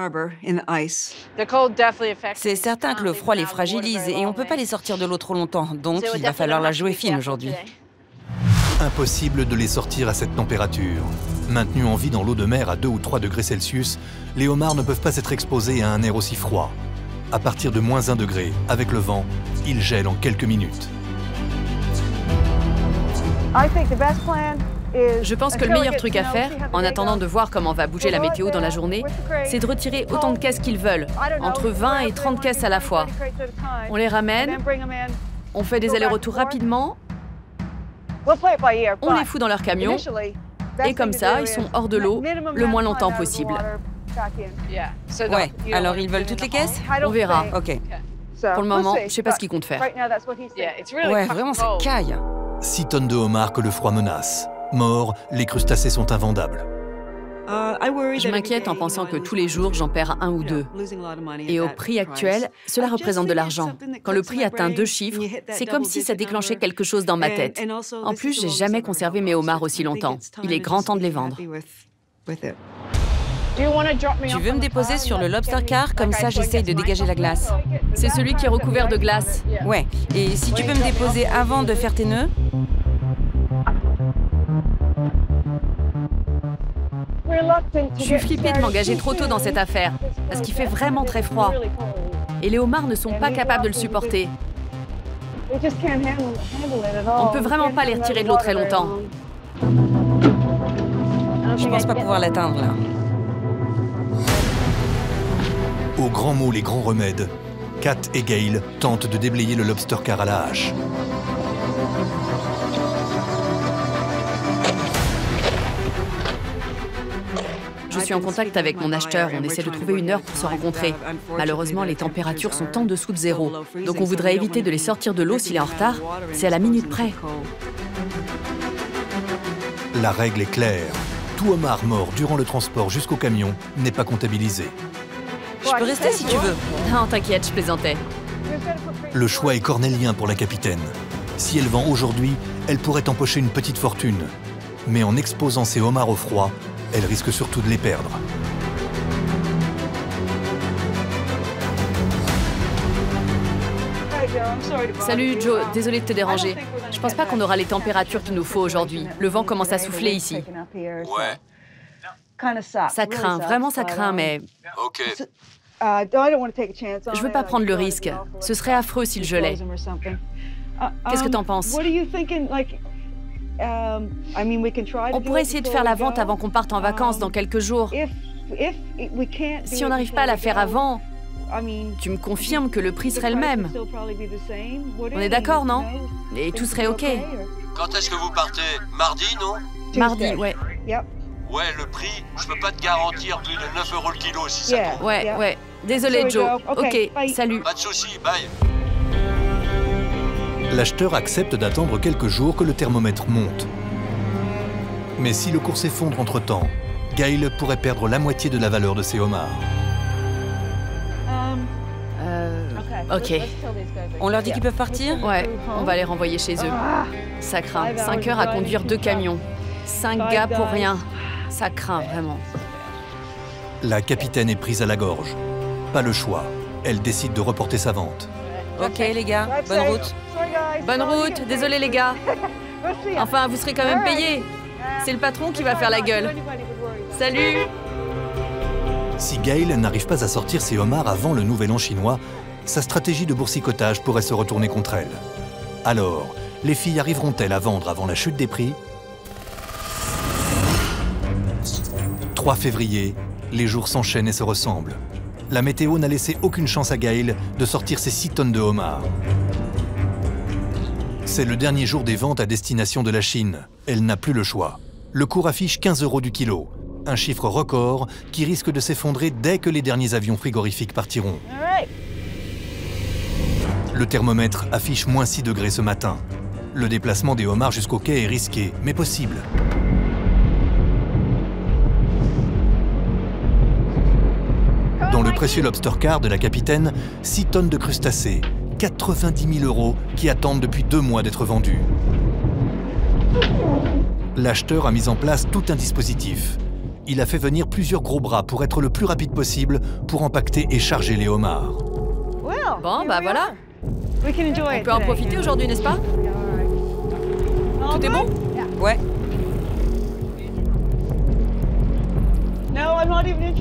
C'est certain que le froid les fragilise et on ne peut pas les sortir de l'eau trop longtemps. Donc il va falloir la jouer fine aujourd'hui. Impossible de les sortir à cette température. Maintenus en vie dans l'eau de mer à 2 ou 3 degrés Celsius, les homards ne peuvent pas être exposés à un air aussi froid. À partir de moins 1 degré, avec le vent, ils gèlent en quelques minutes. Je pense que le meilleur truc à faire, en attendant de voir comment va bouger la météo dans la journée, c'est de retirer autant de caisses qu'ils veulent, entre 20 et 30 caisses à la fois. On les ramène, on fait des allers-retours rapidement, on les fout dans leur camion, et comme ça, ils sont hors de l'eau le moins longtemps possible. Ouais, alors ils veulent toutes les caisses? On verra. Ok. Pour le moment, je sais pas ce qu'ils comptent faire. Ouais, vraiment, ça caille. 6 tonnes de homards que le froid menace. Morts, les crustacés sont invendables. Je m'inquiète en pensant que tous les jours, j'en perds 1 ou 2. Et au prix actuel, cela représente de l'argent. Quand le prix atteint 2 chiffres, c'est comme si ça déclenchait quelque chose dans ma tête. En plus, j'ai jamais conservé mes homards aussi longtemps. Il est grand temps de les vendre. Tu veux me déposer sur le lobster car, comme ça j'essaye de dégager la glace. C'est celui qui est recouvert de glace. Ouais, et si tu peux me déposer avant de faire tes nœuds? Je suis flippée de m'engager trop tôt dans cette affaire, parce qu'il fait vraiment très froid. Et les homards ne sont pas capables de le supporter. On ne peut vraiment pas les retirer de l'eau très longtemps. Je pense pas pouvoir l'atteindre là. Aux grands mots, les grands remèdes, Kat et Gail tentent de déblayer le lobster car à la hache. Je suis en contact avec mon acheteur, on essaie de trouver une heure pour se rencontrer. Malheureusement, les températures sont en dessous de 0, donc on voudrait éviter de les sortir de l'eau s'il est en retard. C'est à la minute près. La règle est claire. Tout homard mort durant le transport jusqu'au camion n'est pas comptabilisé. Je peux rester si tu veux. Non, t'inquiète, je plaisantais. Le choix est cornélien pour la capitaine. Si elle vend aujourd'hui, elle pourrait empocher une petite fortune. Mais en exposant ses homards au froid, elle risque surtout de les perdre. Salut Joe, désolé de te déranger. Je pense pas qu'on aura les températures qu'il nous faut aujourd'hui. Le vent commence à souffler ici. Ouais. Ça craint, vraiment ça craint, mais... Ok. Je veux pas prendre le risque. Ce serait affreux s'il gelait. Qu'est-ce que t'en penses? On pourrait essayer de faire la vente avant qu'on parte en vacances dans quelques jours. Si on n'arrive pas à la faire avant, tu me confirmes que le prix serait le même. On est d'accord, non? Et tout serait OK. Quand est-ce que vous partez? Mardi, non? Mardi, ouais. Ouais, le prix, je peux pas te garantir plus de 9 € le kilo si ça tombe. Ouais. Désolé, Joe. OK, salut. Pas de soucis, bye. L'acheteur accepte d'attendre quelques jours que le thermomètre monte. Mais si le cours s'effondre entre-temps, Gail pourrait perdre la moitié de la valeur de ses homards. OK. On leur dit qu'ils peuvent partir? Ouais, on va les renvoyer chez eux. Ça craint. 5 heures à conduire 2 camions. 5 gars pour rien. Ça craint, vraiment. La capitaine est prise à la gorge. Pas le choix. Elle décide de reporter sa vente. Ok les gars, bonne route. Bonne route, désolé les gars. Enfin, vous serez quand même payés. C'est le patron qui va faire la gueule. Salut! Si Gail n'arrive pas à sortir ses homards avant le nouvel an chinois, sa stratégie de boursicotage pourrait se retourner contre elle. Alors, les filles arriveront-elles à vendre avant la chute des prix? 3 février, les jours s'enchaînent et se ressemblent. La météo n'a laissé aucune chance à Gail de sortir ses 6 tonnes de homards. C'est le dernier jour des ventes à destination de la Chine. Elle n'a plus le choix. Le cours affiche 15 € du kilo. Un chiffre record qui risque de s'effondrer dès que les derniers avions frigorifiques partiront. Le thermomètre affiche moins 6 degrés ce matin. Le déplacement des homards jusqu'au quai est risqué, mais possible. précieux lobster car de la capitaine, 6 tonnes de crustacés, 90 000 € qui attendent depuis 2 mois d'être vendus. L'acheteur a mis en place tout un dispositif. Il a fait venir plusieurs gros bras pour être le plus rapide possible pour empaqueter et charger les homards. Bon, bah voilà. On peut en profiter aujourd'hui, n'est-ce pas? Tout est bon? Ouais.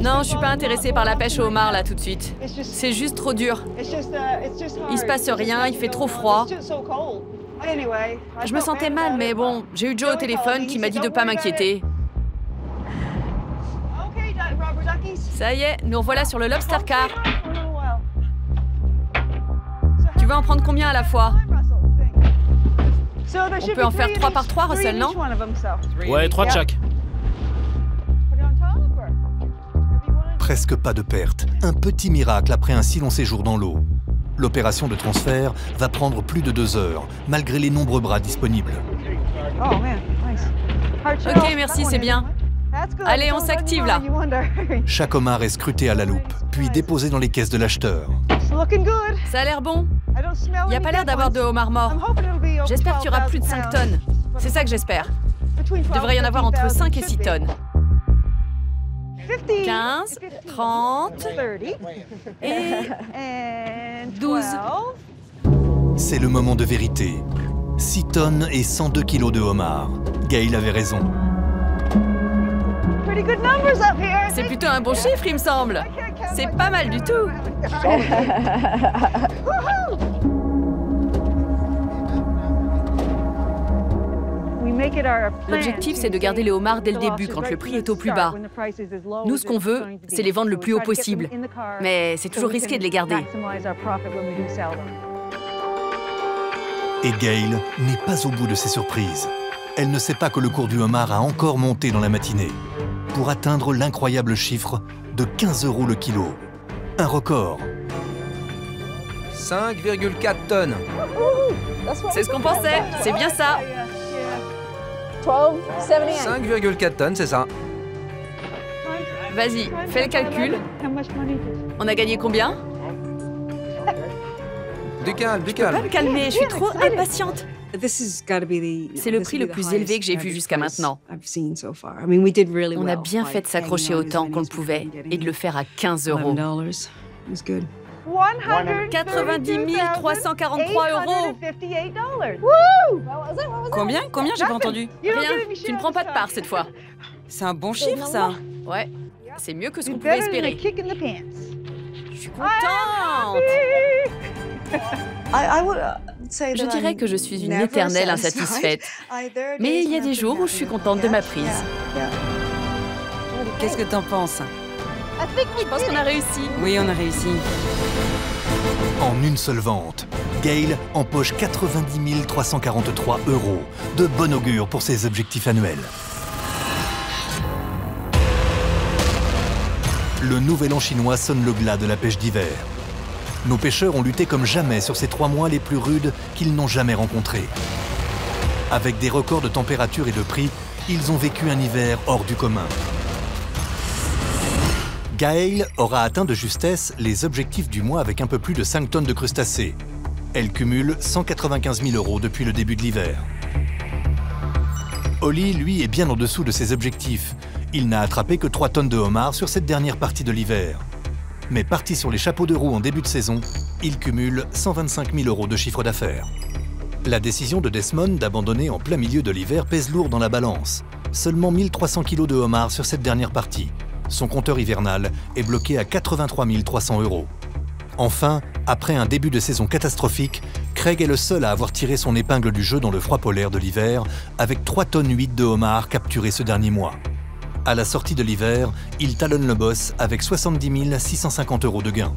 Non, je suis pas intéressée par la pêche au homard là tout de suite. C'est juste trop dur. Il se passe rien, il fait trop froid. Je me sentais mal, mais bon, j'ai eu Joe au téléphone qui m'a dit de pas m'inquiéter. Ça y est, nous revoilà sur le lobster car. Tu veux en prendre combien à la fois? On peut en faire 3 par 3, Russell, non? Ouais, 3 de chaque. Presque pas de perte. Un petit miracle après un si long séjour dans l'eau. L'opération de transfert va prendre plus de 2 heures, malgré les nombreux bras disponibles. Ok, merci, c'est bien. Allez, on s'active là. Chaque homard est scruté à la loupe, puis déposé dans les caisses de l'acheteur. Ça a l'air bon. Il n'y a pas l'air d'avoir de homards morts. J'espère qu'il y aura plus de 5 tonnes. C'est ça que j'espère. Il devrait y en avoir entre 5 et 6 tonnes. 15, 30 et 12. C'est le moment de vérité. 6 tonnes et 102 kilos de homards. Gail avait raison. C'est plutôt un bon chiffre, il me semble. C'est pas mal du tout. L'objectif, c'est de garder les homards dès le début, quand le prix est au plus bas. Nous, ce qu'on veut, c'est les vendre le plus haut possible. Mais c'est toujours risqué de les garder. Et Gail n'est pas au bout de ses surprises. Elle ne sait pas que le cours du homard a encore monté dans la matinée, pour atteindre l'incroyable chiffre de 15 € le kilo. Un record. 5,4 tonnes. C'est ce qu'on pensait, c'est bien ça. 5,4 tonnes, c'est ça. Vas-y, fais le calcul. On a gagné combien? Du calme, du Je peux pas calme. me calmer, je suis trop impatiente. C'est le prix le plus élevé que j'ai vu jusqu'à maintenant. On a bien fait de s'accrocher autant qu'on le pouvait et de le faire à 15 €. 90 343 €. Combien? Combien? J'ai pas entendu. Rien, tu ne prends pas de part cette fois. C'est un bon chiffre, ça. Ouais, c'est mieux que ce qu'on pouvait espérer. Je suis contente. Je dirais que je suis une éternelle insatisfaite. Mais il y a des jours où je suis contente de ma prise. Qu'est-ce que t'en penses? Je pense qu'on a réussi. Oui, on a réussi. En une seule vente, Gail empoche 90 343 €. De bon augure pour ses objectifs annuels. Le nouvel an chinois sonne le glas de la pêche d'hiver. Nos pêcheurs ont lutté comme jamais sur ces 3 mois les plus rudes qu'ils n'ont jamais rencontrés. Avec des records de température et de prix, ils ont vécu un hiver hors du commun. Gail aura atteint de justesse les objectifs du mois avec un peu plus de 5 tonnes de crustacés. Elle cumule 195 000 € depuis le début de l'hiver. Holly, lui, est bien en dessous de ses objectifs. Il n'a attrapé que 3 tonnes de homards sur cette dernière partie de l'hiver. Mais parti sur les chapeaux de roue en début de saison, il cumule 125 000 € de chiffre d'affaires. La décision de Desmond d'abandonner en plein milieu de l'hiver pèse lourd dans la balance. Seulement 1300 kg de homards sur cette dernière partie. Son compteur hivernal est bloqué à 83 300 €. Enfin, après un début de saison catastrophique, Craig est le seul à avoir tiré son épingle du jeu dans le froid polaire de l'hiver, avec 3,8 tonnes de homards capturés ce dernier mois. À la sortie de l'hiver, il talonne le boss avec 70 650 € de gains.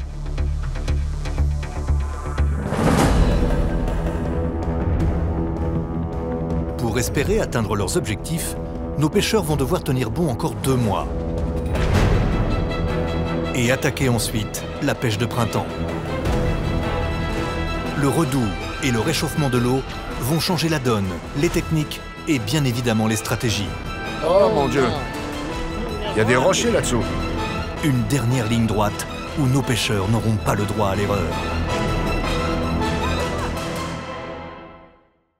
Pour espérer atteindre leurs objectifs, nos pêcheurs vont devoir tenir bon encore 2 mois. Et attaquer ensuite la pêche de printemps. Le redoux et le réchauffement de l'eau vont changer la donne, les techniques et bien évidemment les stratégies. Oh mon Dieu! Il y a des rochers là-dessous. Une dernière ligne droite où nos pêcheurs n'auront pas le droit à l'erreur.